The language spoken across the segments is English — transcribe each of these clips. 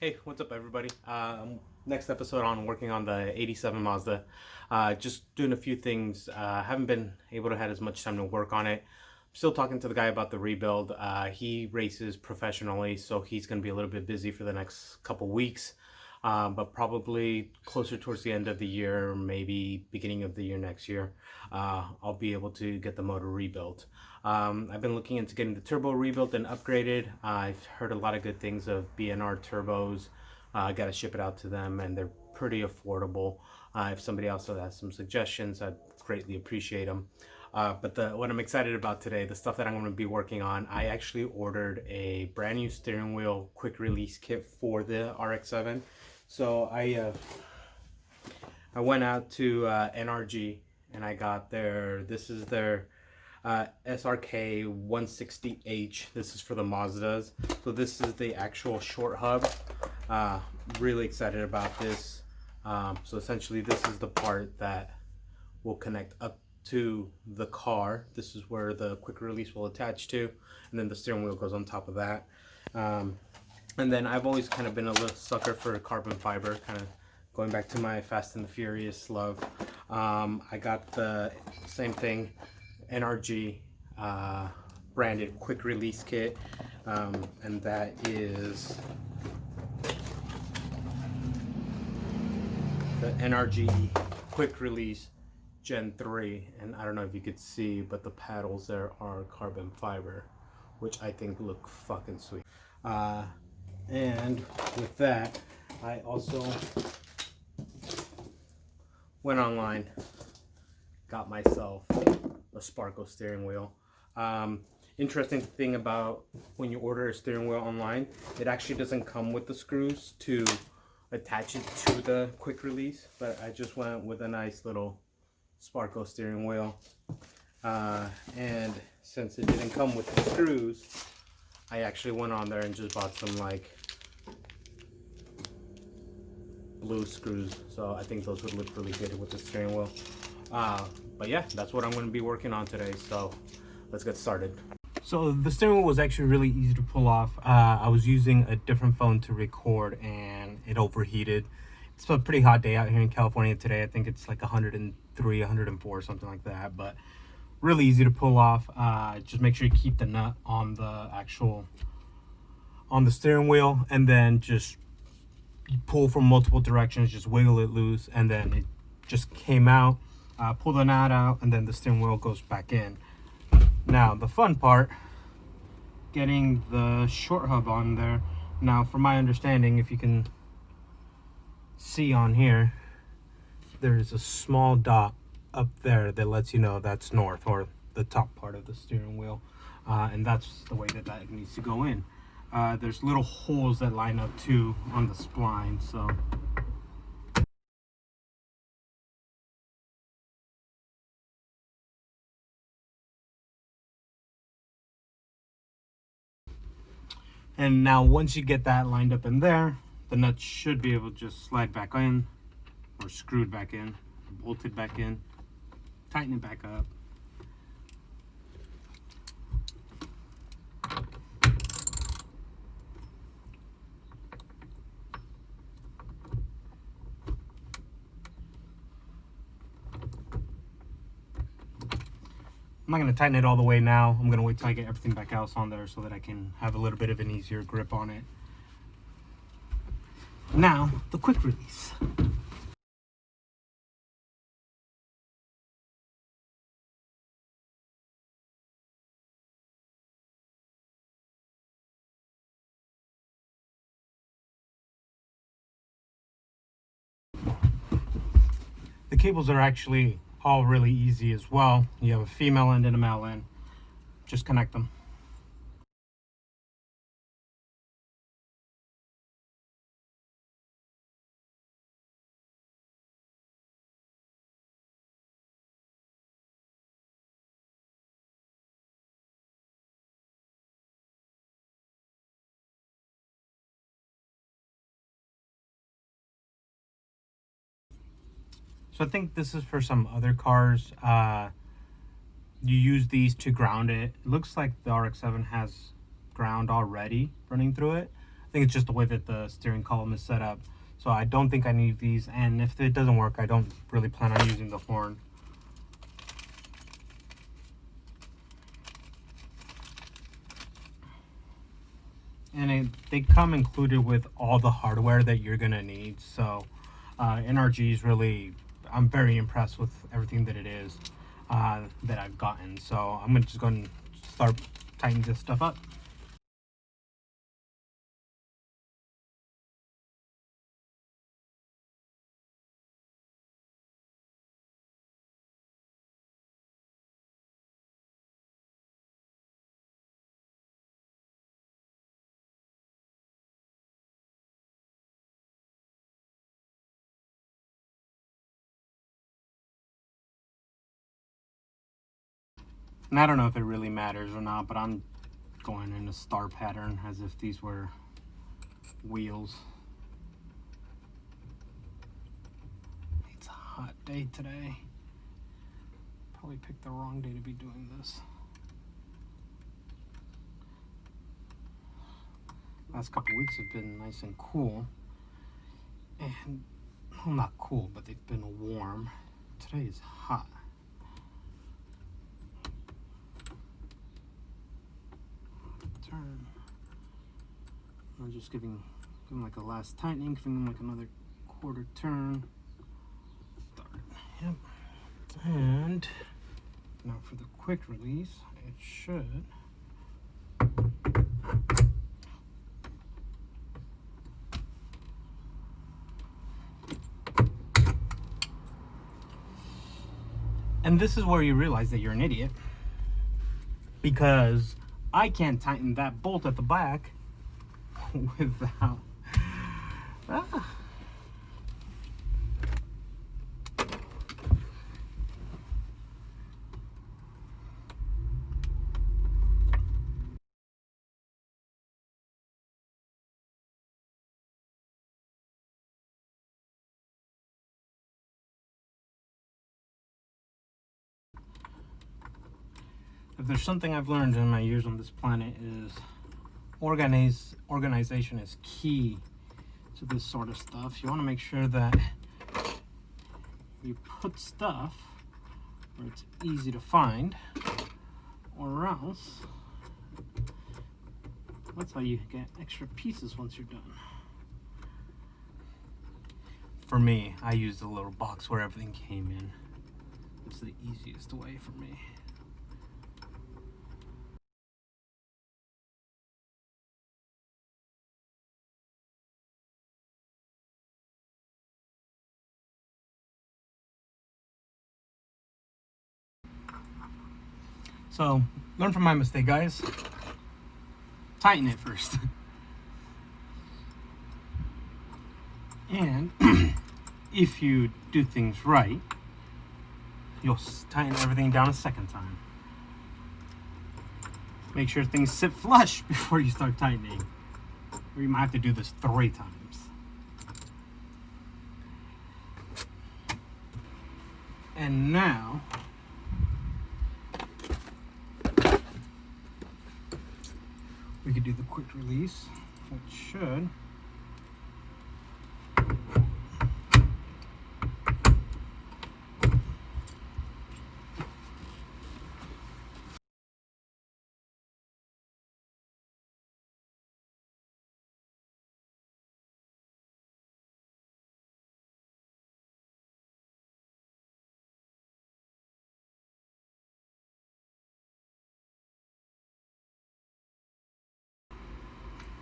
Hey, what's up, everybody? Next episode on working on the 87 Mazda. Just doing a few things. Haven't been able to have as much time to work on it. Still talking to the guy about the rebuild. He races professionally, so he's going to be a little bit busy for the next couple weeks. But probably closer towards the end of the year, maybe beginning of the year next year, I'll be able to get the motor rebuilt. I've been looking into getting the turbo rebuilt and upgraded. I've heard a lot of good things of BNR turbos. I got to ship it out to them, and they're pretty affordable. If somebody else has some suggestions, I'd greatly appreciate them. But what I'm excited about today, the stuff that I'm going to be working on, I actually ordered a brand new steering wheel quick release kit for the RX7. So I went out to NRG and I got this is their SRK 160H. This is for the Mazdas. So this is the actual short hub. Really excited about this. So essentially this is the part that will connect up to the car. This is where the quick release will attach to, and then the steering wheel goes on top of that. And then I've always kind of been a little sucker for carbon fiber, kind of going back to my Fast and the Furious love. I got the same thing, NRG branded quick release kit, and that is the NRG quick release Gen 3, and I don't know if you could see, but the paddles there are carbon fiber, which I think look fucking sweet. And with that, I also went online, got myself a Sparco steering wheel. Interesting thing about when you order a steering wheel online, it actually doesn't come with the screws to attach it to the quick release, but I just went with a nice little Sparco steering wheel. And since it didn't come with the screws, I actually went on there and just bought some like blue screws, so I think those would look really good with the steering wheel. But yeah, that's what I'm going to be working on today, so let's get started. So the steering wheel was actually really easy to pull off. I was using a different phone to record and it overheated. It's a pretty hot day out here in California today. I think it's like 103, 104, something like that, but really easy to pull off. Just make sure you keep the nut on the steering wheel, and then just you pull from multiple directions, just wiggle it loose, and then it just came out. Pull the nut out, and then the steering wheel goes back in. Now the fun part, getting the short hub on there. Now from my understanding, if you can see on here, there's a small dot up there that lets you know that's north, or the top part of the steering wheel, and that's the way that needs to go in. There's little holes that line up too on the spline, so and now once you get that lined up in there, the nut should be able to just slide back in, or screwed back in, bolted back in, tighten it back up. I'm not going to tighten it all the way now. I'm going to wait till I get everything back else on there so that I can have a little bit of an easier grip on it. Now, the quick release. The cables are actually all really easy as well. You have a female end and a male end. Just connect them. So I think this is for some other cars. You use these to ground it. It looks like the RX-7 has ground already running through it. think it's just the way that the steering column is set up. So I don't think I need these, and if it doesn't work, I don't really plan on using the horn. And they come included with all the hardware that you're gonna need. So NRG is really, I'm very impressed with everything that it is that I've gotten. So I'm gonna just go and start tightening this stuff up. And I don't know if it really matters or not, but I'm going in a star pattern as if these were wheels. It's a hot day today. Probably picked the wrong day to be doing this. Last couple weeks have been nice and cool. And, well, not cool, but they've been warm. Today is hot. Turn. I'm just giving them like a last tightening, giving them like another quarter turn. Start. Yep. And now for the quick release, it should. And this is where you realize that you're an idiot, because I can't tighten that bolt at the back without If there's something I've learned in my years on this planet, is organization is key to this sort of stuff. You want to make sure that you put stuff where it's easy to find, or else that's how you get extra pieces once you're done. For me, I used a little box where everything came in. It's the easiest way for me. So, learn from my mistake, guys. Tighten it first. And if you do things right, you'll tighten everything down a second time. Make sure things sit flush before you start tightening. Or you might have to do this 3 times. And now, we could do the quick release, which should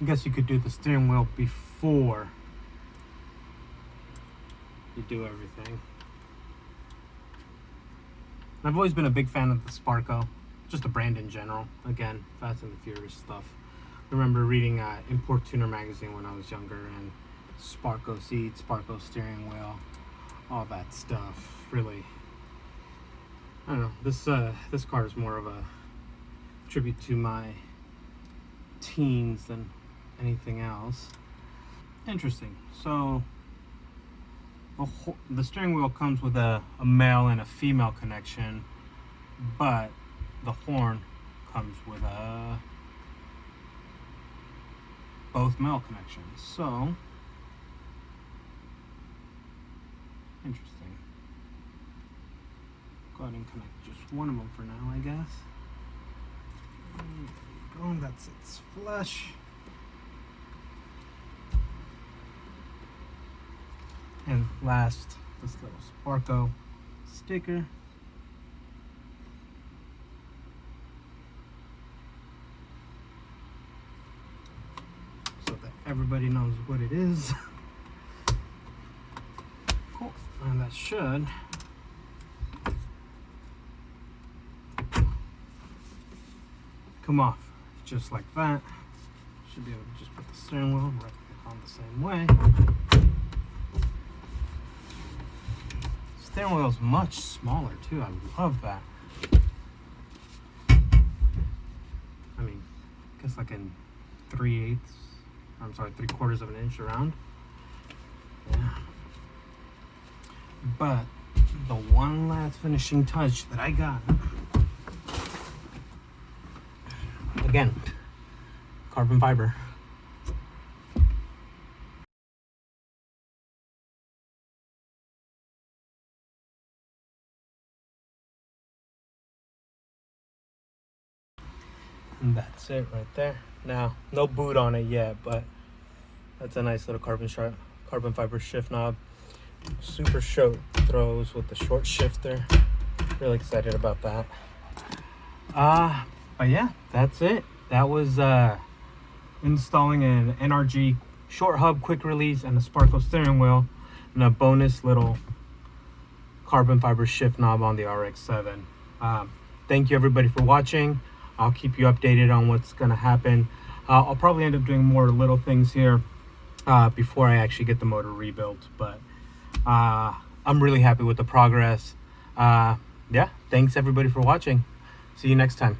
I guess you could do the steering wheel before you do everything. I've always been a big fan of the Sparco, just the brand in general. Again, Fast and the Furious stuff. I remember reading Import Tuner magazine when I was younger, and Sparco seats, Sparco steering wheel, all that stuff. Really, I don't know. This car is more of a tribute to my teens than anything else. Interesting. So the steering wheel comes with a male and a female connection, but the horn comes with a both male connections. So interesting. Go ahead and connect just one of them for now, I guess. There we go. That's its flush. And last, this little Sparco sticker. So that everybody knows what it is. Cool. And that should come off just like that. Should be able to just put the steering wheel right on the same way. Steering wheel is much smaller too. I love that. I mean, I guess like in 3/4 of an inch around. Yeah. But the one last finishing touch that I got, again, carbon fiber. And that's it right there. Now, no boot on it yet, but that's a nice little carbon fiber shift knob. Super short throws with the short shifter. Really excited about that. But yeah, that's it. That was installing an NRG short hub quick release and a Sparco steering wheel, and a bonus little carbon fiber shift knob on the RX7. Thank you everybody for watching. I'll keep you updated on what's gonna happen. I'll probably end up doing more little things here before I actually get the motor rebuilt, but I'm really happy with the progress. Yeah, thanks everybody for watching. See you next time.